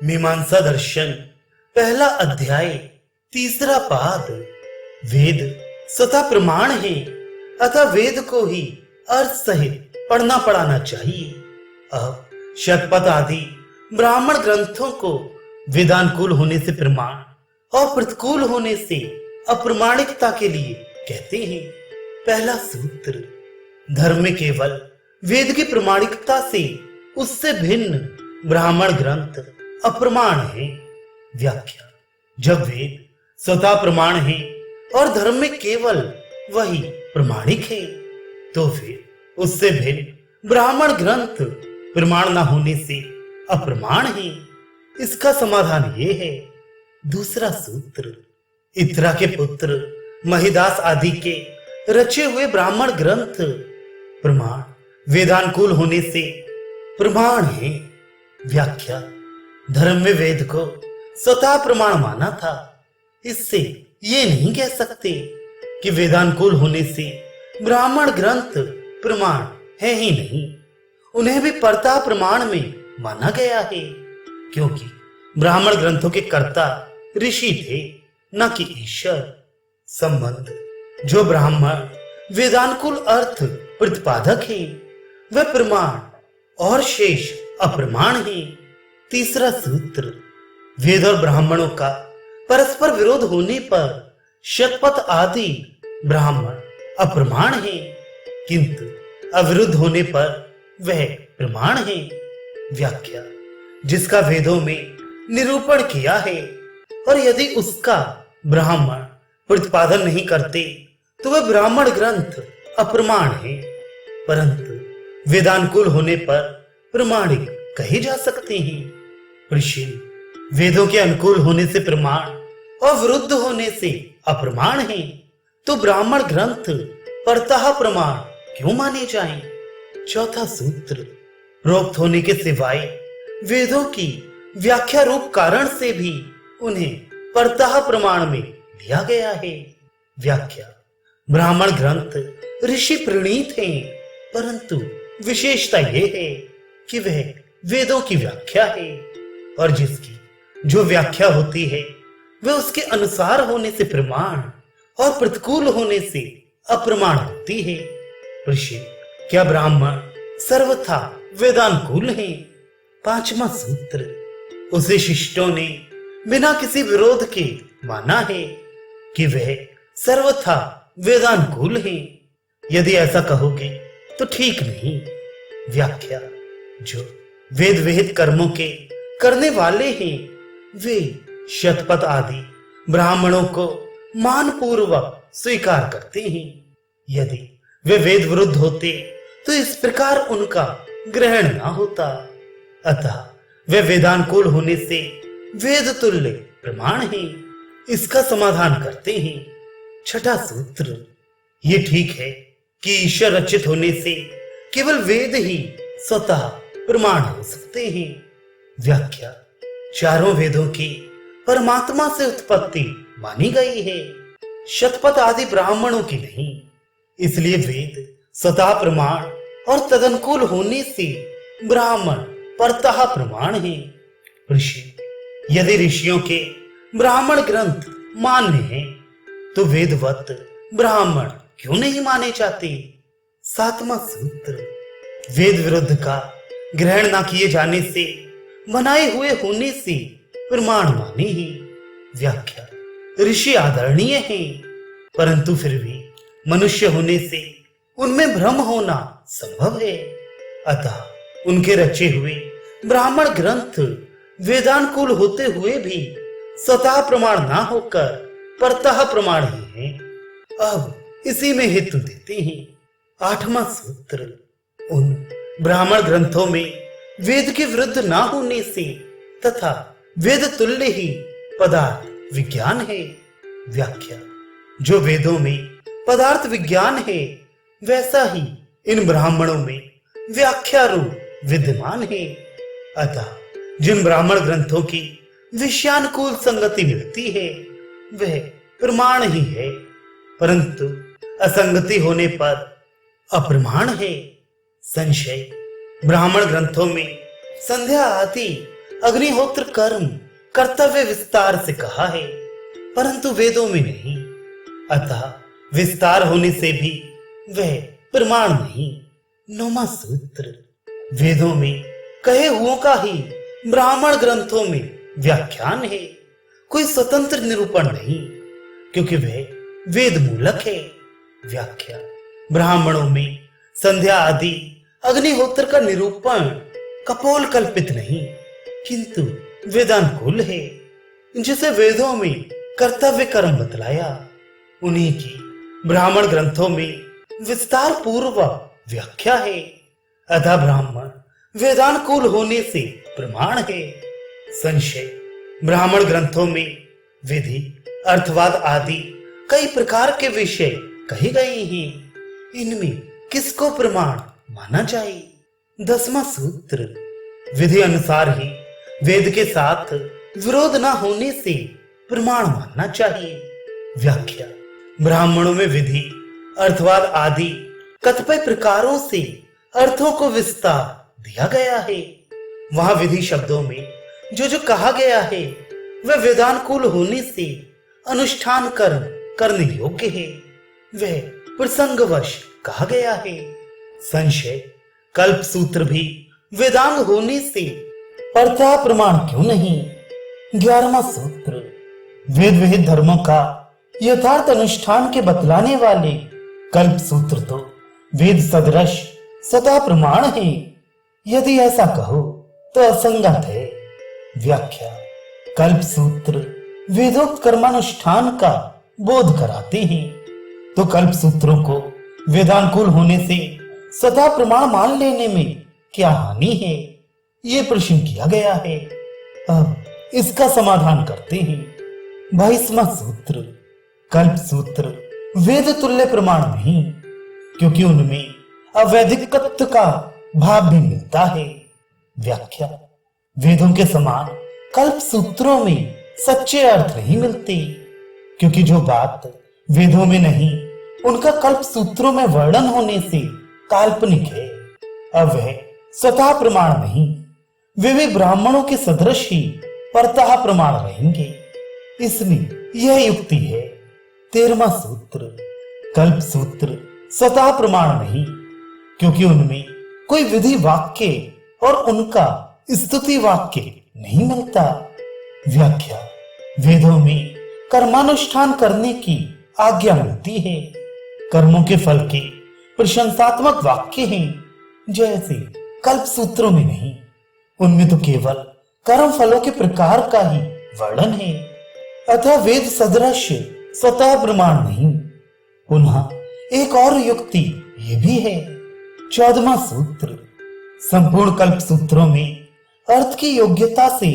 मीमांसा दर्शन पहला अध्याय तीसरा पाद। वेद स्वतः प्रमाण है, अतः वेद को ही अर्थ सहित पढ़ना पढ़ाना चाहिए। अब शतपथ आदि ब्राह्मण ग्रंथों को वेदानुकूल होने से प्रमाण और प्रतिकूल होने से अप्रमाणिकता के लिए कहते हैं। पहला सूत्र, धर्म में केवल वेद की प्रमाणिकता से उससे भिन्न ब्राह्मण ग्रंथ अप्रमाण है। व्याख्या, जब वेद स्वतः प्रमाण है और धर्म में केवल वही प्रमाणिक है, तो फिर उससे भिन्न ब्राह्मण ग्रंथ प्रमाण न होने से अप्रमाण है। इसका समाधान ये है। दूसरा सूत्र, इत्रा के पुत्र महिदास आदि के रचे हुए ब्राह्मण ग्रंथ प्रमाण वेदानुकूल होने से प्रमाण है। व्याख्या, धर्म में वेद को स्वतः प्रमाण माना था, इससे ये नहीं कह सकते कि वेदानुकूल होने से ब्राह्मण ग्रंथ प्रमाण है ही नहीं। उन्हें भी परतः प्रमाण में माना गया है, क्योंकि ब्राह्मण ग्रंथों के कर्ता ऋषि थे, न कि ईश्वर। संबंध, जो ब्राह्मण वेदानुकूल अर्थ प्रतिपादक है वह प्रमाण और शेष अप्रमाण है। तीसरा सूत्र, वेद और ब्राह्मणों का परस्पर विरोध होने पर शतपथ आदि ब्राह्मण अप्रमाण है, किंतु अविरुद्ध होने पर वह प्रमाण है। व्याख्या, जिसका वेदों में निरूपण किया है और यदि उसका ब्राह्मण प्रतिपादन नहीं करते तो वह ब्राह्मण ग्रंथ अप्रमाण है, परंतु वेदानुकूल होने पर प्रमाणिक कहे जा सकते हैं। ऋषि, वेदों के अनुकूल होने से प्रमाण और विरुद्ध होने से अप्रमाण है, तो ब्राह्मण ग्रंथ परतः प्रमाण क्यों माने जाएं? चौथा सूत्र, प्रोक्त होने के सिवाय वेदों की व्याख्या रूप कारण से भी उन्हें परतः प्रमाण में लिया गया है। व्याख्या, ब्राह्मण ग्रंथ ऋषि प्रणीत हैं, परंतु विशेषता यह है कि वह वेदों की व्याख्या है और जिसकी जो व्याख्या होती है वह उसके अनुसार होने से प्रमाण और प्रतिकूल होने से अप्रमाण होती है। ऋषि, क्या ब्राह्मण सर्वथा वेदानुकूल है? पांचवा सूत्र, उसे शिष्टों ने बिना किसी विरोध के माना है कि वह सर्वथा वेदानुकूल है। यदि ऐसा कहोगे तो ठीक नहीं। व्याख्या, जो वेद विहित कर्मों के करने वाले हैं वे शतपथ आदि ब्राह्मणों को मानपूर्वक स्वीकार करते हैं। यदि वे वेद विरुद्ध होते तो इस प्रकार उनका ग्रहण न होता, अतः वे वेदानुकूल होने से वेद तुल्य प्रमाण है। इसका समाधान करते हैं। छठा सूत्र, ये ठीक है कि ईश्वर रचित होने से केवल वेद ही स्वतः प्रमाण हो सकते हैं। व्याख्या, चारों वेदों की परमात्मा से उत्पत्ति मानी गई है, शतपथ आदि ब्राह्मणों की नहीं। इसलिए वेद स्वतः प्रमाण और तदनुकूल होने से ब्राह्मण परतः प्रमाण है। ऋषि, यदि ऋषियों के ब्राह्मण ग्रंथ मान्य हैं तो वेदवत ब्राह्मण क्यों नहीं माने जाते? सातवां सूत्र, वेद विरुद्ध का ग्रहण न किए जाने से बनाए हुए होने से प्रमाण माने ही। व्याख्या, ऋषि आदरणीय हैं, परंतु फिर भी मनुष्य होने से उनमें भ्रम होना संभव है, अतः उनके रचे हुए ब्राह्मण ग्रंथ वेदानुकूल होते हुए भी स्वतः प्रमाण ना होकर परतः प्रमाण ही हैं। अब इसी में हेतु देते हैं। आठवां सूत्र, उन ब्राह्मण ग्रंथों में वेद के विरुद्ध ना होने से तथा वेद तुल्य ही पदार्थ विज्ञान है। व्याख्या, जो वेदों में पदार्थ विज्ञान है वैसा ही इन ब्राह्मणों में व्याख्या रूप विद्यमान है, अतः जिन ब्राह्मण ग्रंथों की विषयानुकूल संगति मिलती है वह प्रमाण ही है, परंतु असंगति होने पर अप्रमाण है। संशय, ब्राह्मण ग्रंथों में संध्या आदि अग्निहोत्र कर्म कर्तव्य विस्तार से कहा है, परंतु वेदों में नहीं। अतः विस्तार होने से भी वह प्रमाण नहीं। 9वां सूत्र, वेदों में कहे हुओं का ही ब्राह्मण ग्रंथों में व्याख्यान है, कोई स्वतंत्र निरूपण नहीं, क्योंकि वह वेद मूलक है। व्याख्या, ब्राह्मणों में संध्या आदि अग्निहोत्र का निरूपण कपोल कल्पित नहीं, किंतु वेदानुकूल है। जिसे वेदों में कर्तव्य कर्म बतलाया, उन्हीं की ब्राह्मण ग्रंथों में विस्तार पूर्वक व्याख्या है। अतः ब्राह्मण वेदानुकूल होने से प्रमाण है। संशय, ब्राह्मण ग्रंथों में विधि, अर्थवाद आदि कई प्रकार के विषय कहे गए हैं, इनमें किसको प्रमाण माना जाए? 10वां सूत्र, विधि अनुसार ही वेद के साथ विरोध न होने से प्रमाण मानना चाहिए। व्याख्या, ब्राह्मणों में विधि, अर्थवाद आदि कतिपय प्रकारों से अर्थों को विस्तार दिया गया है। वहां विधि शब्दों में जो कहा गया है वह वेदानुकूल होने से अनुष्ठान कर्म करने योग्य है, वह प्रसंगवश कहा गया है। संशय, कल्प सूत्र भी वेदांग होने से अर्थः प्रमाण क्यों नहीं? 11वां सूत्र, वेद विहित धर्मों का यथार्थ अनुष्ठान के बतलाने वाले कल्प सूत्र तो वेद सदृश स्वतः प्रमाण है। यदि ऐसा कहो तो असंगत है। व्याख्या, कल्प सूत्र वेदोक्त कर्मानुष्ठान का बोध कराते हैं, तो कल्प सूत्रों को वेदानुकूल होने से स्वतः प्रमाण मान लेने में क्या हानि है? ये प्रश्न किया गया है। अब इसका समाधान करते हैं। 22वां सूत्र, कल्प सूत्र वेद तुल्य प्रमाण नहीं, क्योंकि उनमें अवैधिकत्व का भाव भी मिलता है। व्याख्या, वेदों के समान कल्प सूत्रों में सच्चे अर्थ नहीं मिलते, क्योंकि जो बात वेदों में नहीं उनका कल्प सूत्रों में वर्णन होने से काल्पनिक है। अब वह स्वतः प्रमाण नहीं, वे भी ब्राह्मणों के सदृश ही परतः प्रमाण रहेंगे। इसलिए यह युक्ति है। 13वां सूत्र, कल्प सूत्र स्वतः प्रमाण नहीं, क्योंकि उनमें कोई विधि वाक्य और उनका स्तुति वाक्य नहीं मिलता। व्याख्या, वेदों में कर्मानुष्ठान करने की आज्ञा मिलती है, कर्मों के फल के प्रशंसात्मक वाक्य हैं, जैसे कल्प सूत्रों में नहीं। उनमें तो केवल कर्म फलों के प्रकार का ही वर्णन है। अतः वेद सदृश स्वतः प्रमाण नहीं। पुनः एक और युक्ति ये भी है। 14वां सूत्र, संपूर्ण कल्प सूत्रों में अर्थ की योग्यता से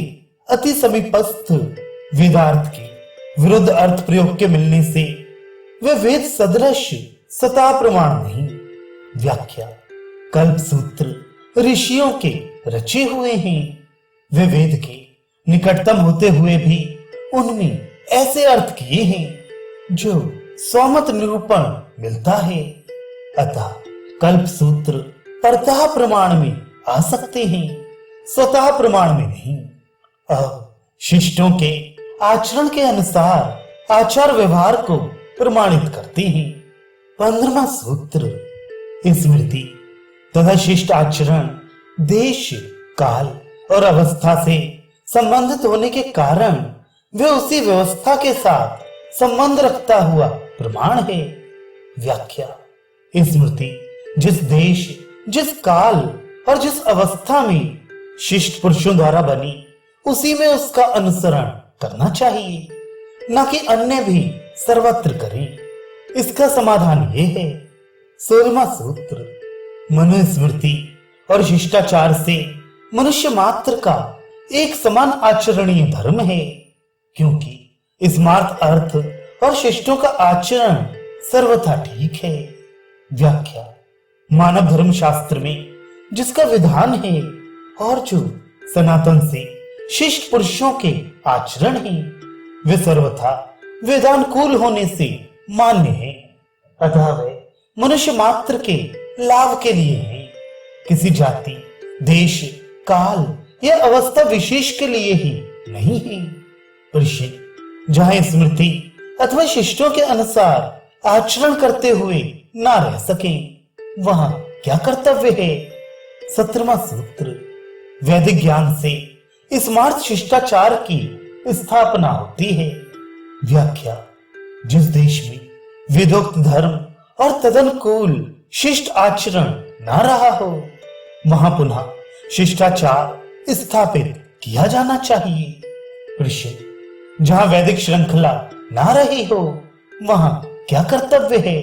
अति समीपस्थ वेदार्थ के विरुद्ध अर्थ प्रयोग के मिलने से वे वेद सदृश स्वतः प्रमाण नहीं। व्याख्या, कल्प सूत्र ऋषियों के रचे हुए हैं, वे वेद के निकटतम होते हुए भी उनमें ऐसे अर्थ किए हैं जो स्वमत निरूपण मिलता है। अतः कल्प सूत्र परतः प्रमाण में आ सकते हैं, स्वतः प्रमाण में नहीं। अब शिष्टों के आचरण के अनुसार आचार व्यवहार को प्रमाणित करते हैं। 15वां सूत्र, स्मृति तथा शिष्ट आचरण देश, काल और अवस्था से संबंधित होने के कारण वे उसी व्यवस्था के साथ संबंध रखता हुआ प्रमाण है। व्याख्या, स्मृति जिस देश, जिस काल और जिस अवस्था में शिष्ट पुरुषों द्वारा बनी, उसी में उसका अनुसरण करना चाहिए, न कि अन्य भी सर्वत्र करें। इसका समाधान ये है। 16वां सूत्र, मनुस्मृति और शिष्टाचार से मनुष्य मात्र का एक समान आचरणीय धर्म है, क्योंकि स्मार्थ अर्थ और शिष्टों का आचरण सर्वथा ठीक है। व्याख्या, मानव धर्म शास्त्र में जिसका विधान है और जो सनातन से शिष्ट पुरुषों के आचरण है, वे सर्वथा वेदानुकूल होने से मान्य है। अतः वे मनुष्य मात्र के लाभ के लिए है। किसी जाति, देश, काल यह अवस्था विशेष के लिए ही नहीं है। ऋषि जहां स्मृति अथवा शिष्टों के अनुसार आचरण करते हुए ना रह सके, वहां क्या कर्तव्य है? 17वां सूत्र, वैदिक ज्ञान से स्मार्त शिष्टाचार की स्थापना होती है। व्याख्या, जिस देश में वेदोक्त धर्म और तदनुकूल शिष्ट आचरण ना रहा हो, वहां पुनः शिष्टाचार स्थापित किया जाना चाहिए। ऋषि जहां वैदिक श्रृंखला ना रही हो, वहां क्या कर्तव्य है?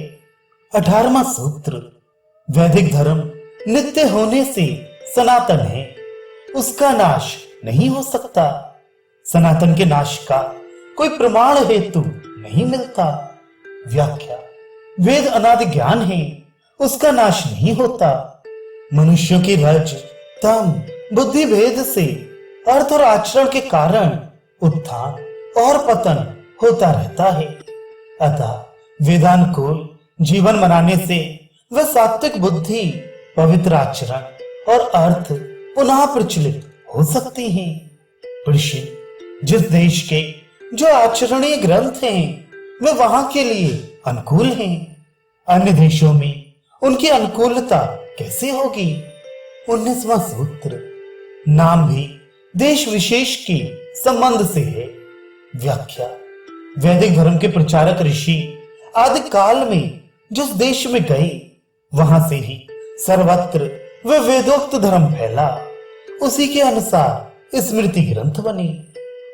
18वां सूत्र, वैदिक धर्म नित्य होने से सनातन है, उसका नाश नहीं हो सकता। सनातन के नाश का कोई प्रमाण हेतु नहीं मिलता। व्याख्या, वेद अनादि ज्ञान है, उसका नाश नहीं होता। मनुष्यों की रज तम बुद्धि भेद से अर्थ और आचरण के कारण उत्थान और पतन होता रहता है। अतः वेदानुकूल जीवन मनाने से वह सात्विक बुद्धि, पवित्र आचरण और अर्थ पुनः प्रचलित हो सकती हैं। ऋषि जिस देश के जो आचरणीय ग्रंथ हैं, वे वहां के लिए अनुकूल हैं, अन्य देशों में उनकी अनुकूलता कैसे होगी? 19वां सूत्र, नाम भी देश विशेष के संबंध से है। व्याख्या, वैदिक धर्म के प्रचारक ऋषि आदि काल में जिस देश में गए, वहां से ही सर्वत्र वह वेदोक्त धर्म फैला, उसी के अनुसार स्मृति ग्रंथ बने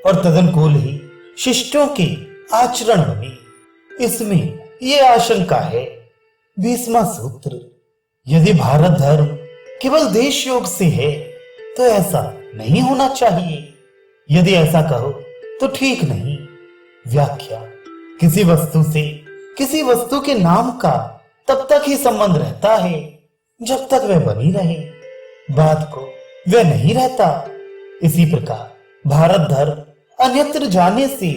और तदनुकूल ही शिष्टों के आचरण बने। इसमें यह आशंका है। 20वां सूत्र, यदि भारत धर्म केवल देश योग से है तो ऐसा नहीं होना चाहिए। यदि ऐसा कहो तो ठीक नहीं। व्याख्या, किसी वस्तु से किसी वस्तु के नाम का तब तक ही संबंध रहता है जब तक वह बनी रहे, बाद को वह नहीं रहता। इसी प्रकार भारत धर्म अन्यत्र जाने से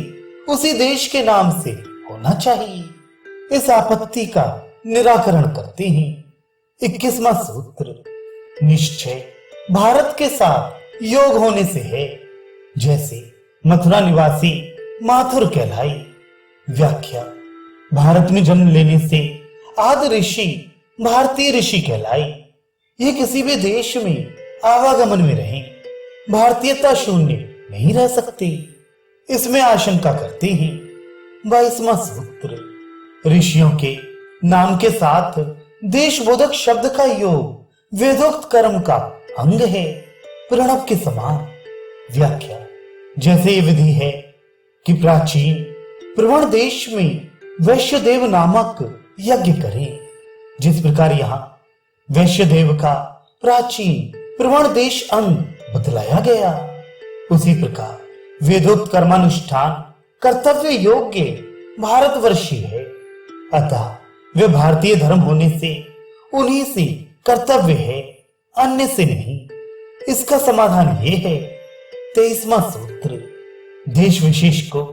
उसी देश के नाम से होना चाहिए। इस आपत्ति का निराकरण करते हैं। 21वां सूत्र, निश्चय भारत के साथ योग होने से है, जैसे मथुरा निवासी माथुर कहलाई। व्याख्या, भारत में जन्म लेने से आदि ऋषि भारतीय ऋषि कहलाई। ये किसी भी देश में आवागमन में रहे, भारतीयता शून्य नहीं रह सकती। इसमें आशंका करते हैं। 22वां सूत्र, ऋषियों के नाम के साथ देशबोधक शब्द का योग वेदोक्त कर्म का अंग है, प्रणव के समान। व्याख्या, जैसे ये विधि है कि प्राचीन प्रवण देश में वैश्यदेव नामक यज्ञ करें, जिस प्रकार यहाँ वैश्यदेव का प्राचीन प्रवण देश अंग बदलाया गया, उसी प्रकार वेदोक्त कर्मानुष्ठान कर्तव्य योग्य भारतवर्षीय है। अतः वे भारतीय धर्म होने से उन्हीं से कर्तव्य है, अन्य से नहीं। इसका समाधान ये है। 23वां सूत्र, देश विशेष को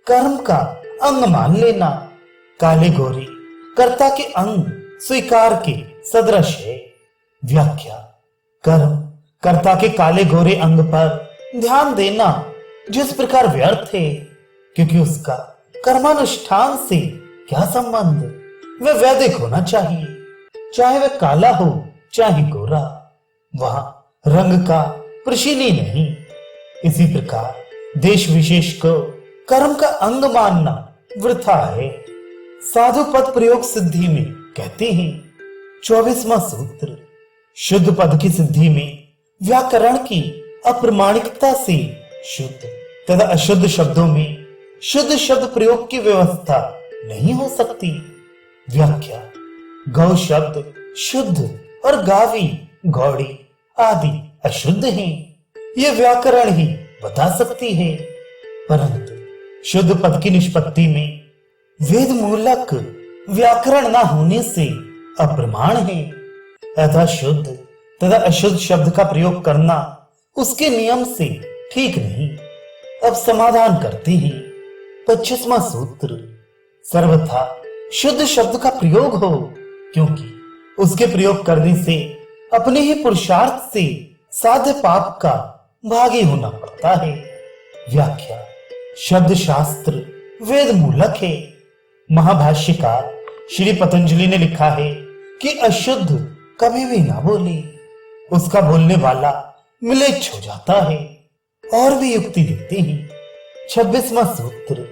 कर्म का अंग मान लेना काले गोरे कर्ता के अंग स्वीकार के सदृश है। व्याख्या, कर्म कर्ता के काले गोरे अंग पर ध्यान देना जिस प्रकार व्यर्थ है, क्योंकि उसका कर्मानुष्ठान से क्या संबंध, वह वैदिक होना चाहिए, चाहे वह काला हो चाहे गोरा, वहां रंग का प्रशीली नहीं। इसी प्रकार देश विशेष को कर्म का अंग मानना वृथा है। साधु पद प्रयोग सिद्धि में कहते हैं। 24वां सूत्र, शुद्ध पद की सिद्धि में व्याकरण की अप्रमाणिकता से शुद्ध तथा अशुद्ध शब्दों में शुद्ध शब्द प्रयोग की व्यवस्था नहीं हो सकती। व्याख्या, गौ शब्द शुद्ध और गावी गौड़ी आदि अशुद्ध हैं, ये व्याकरण ही बता सकती है। परंतु शुद्ध पद की निष्पत्ति में वेद मूलक व्याकरण न होने से अप्रमाण है। अतः शुद्ध तथा अशुद्ध शब्द का प्रयोग करना उसके नियम से ठीक नहीं। अब समाधान करते हैं। 25वां सूत्र, सर्वथा शुद्ध शब्द का प्रयोग हो, क्योंकि उसके प्रयोग करने से अपने ही पुरुषार्थ से साध्य पाप का भागी होना पड़ता है। व्याख्या। शब्द शास्त्र वेद मूलक है। महाभाष्यकार श्री पतंजलि ने लिखा है कि अशुद्ध कभी भी ना बोले, उसका बोलने वाला म्लेच्छ हो जाता है। और भी युक्ति देते हैं। 26वां सूत्र।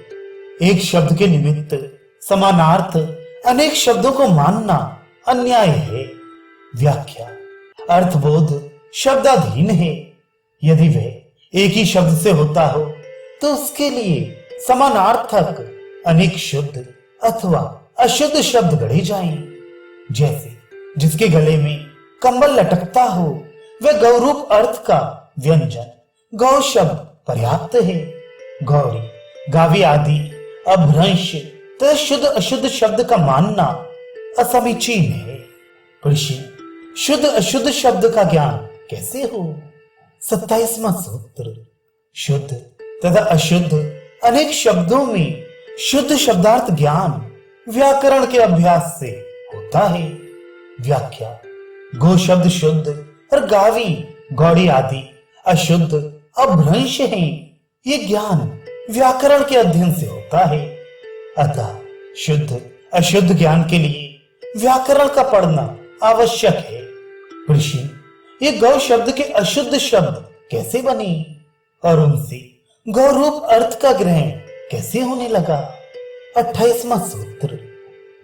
एक शब्द के निमित्त समानार्थ अनेक शब्दों को मानना अन्याय है। व्याख्या। अर्थबोध शब्दाधीन है। यदि वह एक ही शब्द से होता हो तो उसके लिए समानार्थक अनेक शुद्ध अथवा अशुद्ध शब्द गढ़े जाएं। जैसे जिसके गले में कंबल लटकता हो वह गौरूप अर्थ का व्यंजन गौ शब्द पर्याप्त है। गौरी, गावी आदि अभ्रंश तो शुद्ध अशुद्ध शब्द का मानना असमीचीन है। प्रश्न। शुद्ध अशुद्ध शब्द का ज्ञान कैसे हो? 27वां सूत्र। शुद्ध तथा अशुद्ध अनेक शब्दों में शुद्ध शब्दार्थ ज्ञान व्याकरण के अभ्यास से होता है। व्याख्या। गो शब्द शुद्ध और गावी, गौड़ी आदि अशुद्ध अभ्रंश हैं। ये ज्ञान व्याकरण के अध्ययन से होता है। अतः शुद्ध अशुद्ध ज्ञान के लिए व्याकरण का पढ़ना आवश्यक है। प्रश्न। ये गौ शब्द के अशुद्ध शब्द कैसे बने और उनसे गौरूप अर्थ का ग्रहण कैसे होने लगा? 28वां सूत्र।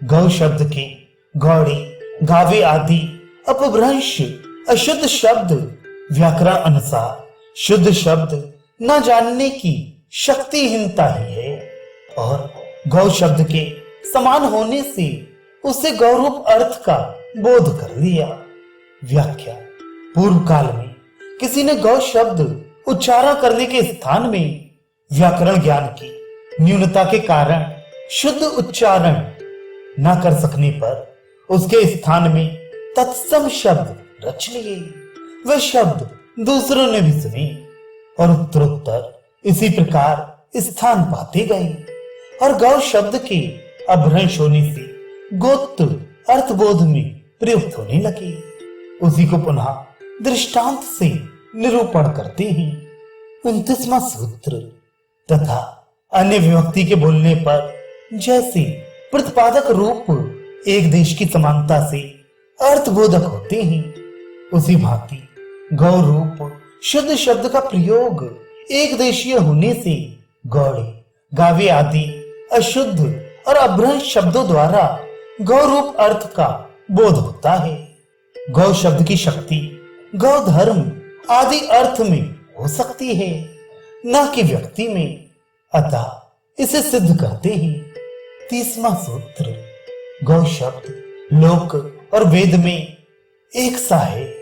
गौ शब्द के गौड़ी, गावे आदि अपभ्रंश अशुद्ध शब्द व्याकरण अनुसार शुद्ध शब्द न जानने की शक्तिहीनता ही है और गौ शब्द के समान होने से उसे गौरूप अर्थ का बोध कर लिया। व्याख्या। पूर्व काल में किसी ने गौ शब्द उच्चारण करने के स्थान में व्याकरण ज्ञान की न्यूनता के कारण शुद्ध उच्चारण न कर सकने पर उसके स्थान में तत्सम शब्द रच लिए। वह शब्द दूसरों ने भी सुने और उत्तरोत्तर इसी प्रकार स्थान पाते गए और गौ शब्द के अभ्रंश होने से गोत्र अर्थबोध में प्रयुक्त होने लगे। उसी को पुनः दृष्टांत से निरूपण करते हैं। 29वां सूत्र। तथा अन्य विभक्ति के बोलने पर जैसे प्रतिपादक रूप एक देश की समानता से अर्थबोधक होते हैं, उसी भांति गौ रूप शुद्ध शब्द का प्रयोग एक देशीय होने से गौड़ी, गावे आदि अशुद्ध और अभ्रंश शब्दों द्वारा गौ रूप अर्थ का बोध होता है। गौ शब्द की शक्ति गौ धर्म आदि अर्थ में हो सकती है, न कि व्यक्ति में। अतः इसे सिद्ध करते हैं। 30वां सूत्र। गौ शब्द लोक और वेद में एक सा है।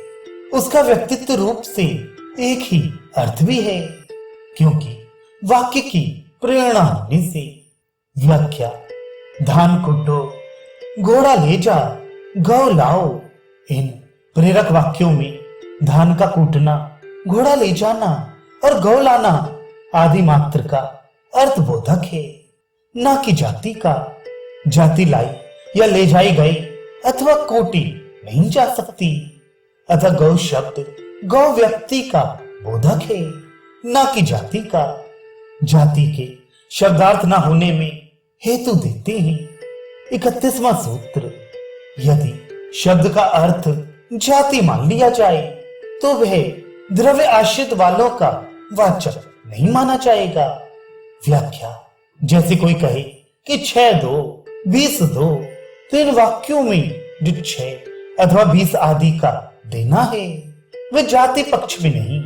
उसका व्यक्तित्व रूप से एक ही अर्थ भी है, क्योंकि वाक्य की प्रेरणा होने से। व्याख्या। धान कुटो, घोड़ा ले जा, गौ लाओ। इन प्रेरक वाक्यों में धान का कूटना, घोड़ा ले जाना और गौ लाना आदि मात्र का अर्थबोधक है, न कि जाति का। जाति लाई या ले जाई गई अथवा कोटी नहीं जा सकती। अतः गौ शब्द गौ व्यक्ति का बोधक है, न कि जाति का। जाति के शब्दार्थ न होने में हेतु देते हैं। 31वां सूत्र। यदि शब्द का अर्थ जाति मान लिया जाए तो वह द्रव्य आश्रित वालों का वाचक नहीं माना जाएगा। व्याख्या। जैसे कोई कहे कि 6 दो, 20 दो, तो इन वाक्यों में जो 6 अथवा 20 आदि का देना है वह जाति पक्ष में नहीं,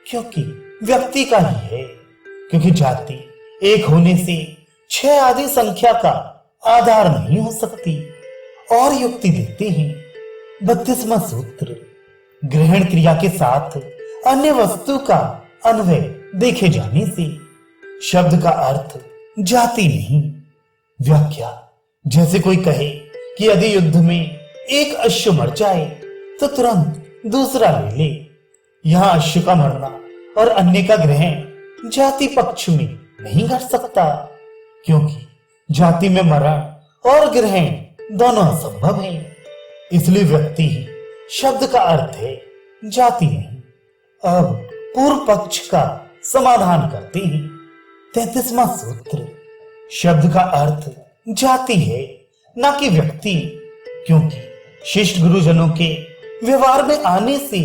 क्योंकि व्यक्ति का ही है। क्योंकि जाति एक होने से 6 आदि संख्या का आधार नहीं हो सकती। और युक्ति देते हैं। 32वां सूत्र। ग्रहण क्रिया के साथ अन्य वस्तु का अन्वय देखे जाने से शब्द का अर्थ जाति नहीं। व्याख्या। जैसे कोई कहे कि यदि युद्ध में एक अश्व मर जाए तो तुरंत दूसरा ले ले। यहां अश्व का मरना और अन्य का ग्रहण जाति पक्ष में नहीं घट सकता, क्योंकि जाति में मरण और ग्रहण दोनों असंभव हैं। इसलिए व्यक्ति ही शब्द का अर्थ है, जाति नहीं। अब पूर्व पक्ष का समाधान करते हैं। 33वां सूत्र, शब्द का अर्थ जाति है, ना कि व्यक्ति, क्योंकि शिष्ट गुरुजनों के व्यवहार में आने से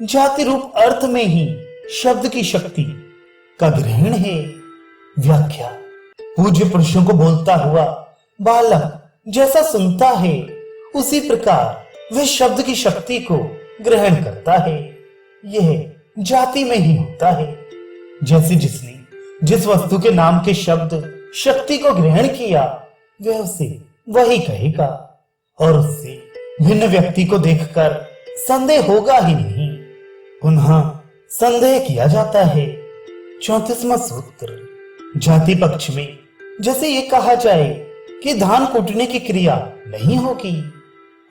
जाति रूप अर्थ में ही शब्द की शक्ति का ग्रहण है। व्याख्या, पूज्य पुरुषों को बोलता हुआ बालक जैसा सुनता है, उसी प्रकार वह शब्द की शक्ति को ग्रहण करता है। यह जाति में ही होता है। जैसे जिसने जिस वस्तु के नाम के शब्द शक्ति को ग्रहण किया, वह उसे वही कहेगा और उससे भिन्न व्यक्ति को देखकर संदेह होगा ही नहीं। पुनः संदेह किया जाता है। 34वां सूत्र, जाति पक्ष में जैसे ये कहा जाए कि धान कूटने की क्रिया नहीं होगी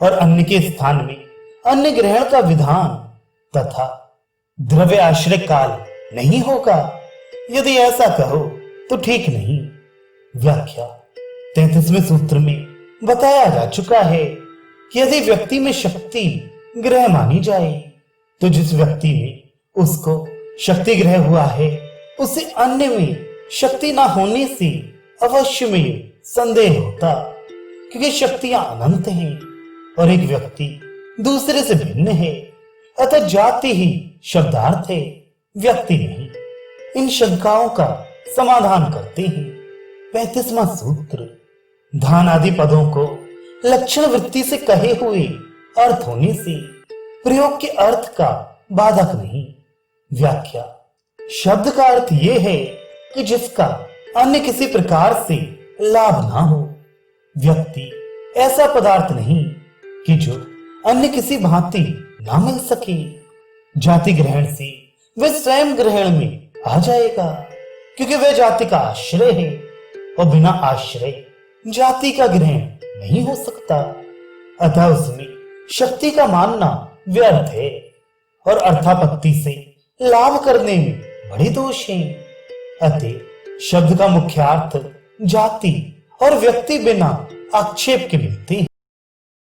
और अन्न के स्थान में अन्न ग्रहण का विधान तथा द्रव्य आश्रय काल नहीं होगा, यदि ऐसा कहो तो ठीक नहीं। व्याख्या, 33वें सूत्र में बताया जा चुका है कि यदि व्यक्ति में शक्ति ग्रह मानी जाए तो जिस व्यक्ति में उसको शक्ति ग्रह हुआ है, उसे अन्य में शक्ति ना होने से अवश्य में संदेह होता, क्योंकि शक्तियां अनंत हैं और एक व्यक्ति दूसरे से भिन्न है। अतः जाति ही शब्दार्थ है, व्यक्ति नहीं। इन शंकाओं का समाधान करते हैं। 35वां सूत्र, धान आदि पदों को लक्षण वृत्ति से कहे हुए अर्थ होने से प्रयोग के अर्थ का बाधक नहीं। व्याख्या, शब्द का अर्थ यह है कि जिसका अन्य किसी प्रकार से लाभ ना हो। व्यक्ति ऐसा पदार्थ नहीं कि जो अन्य किसी भांति ना मिल सके। जाति ग्रहण से वह स्वयं ग्रहण में आ जाएगा, क्योंकि वह जाति का आश्रय है और बिना आश्रय जाति का ग्रहण नहीं हो सकता। अतः उसमें शक्ति का मानना व्यर्थ है और अर्थापत्ति से लाभ करने में बड़े दोष हैं। अतः शब्द का मुख्यार्थ जाति और व्यक्ति बिना आक्षेप के मिलते हैं।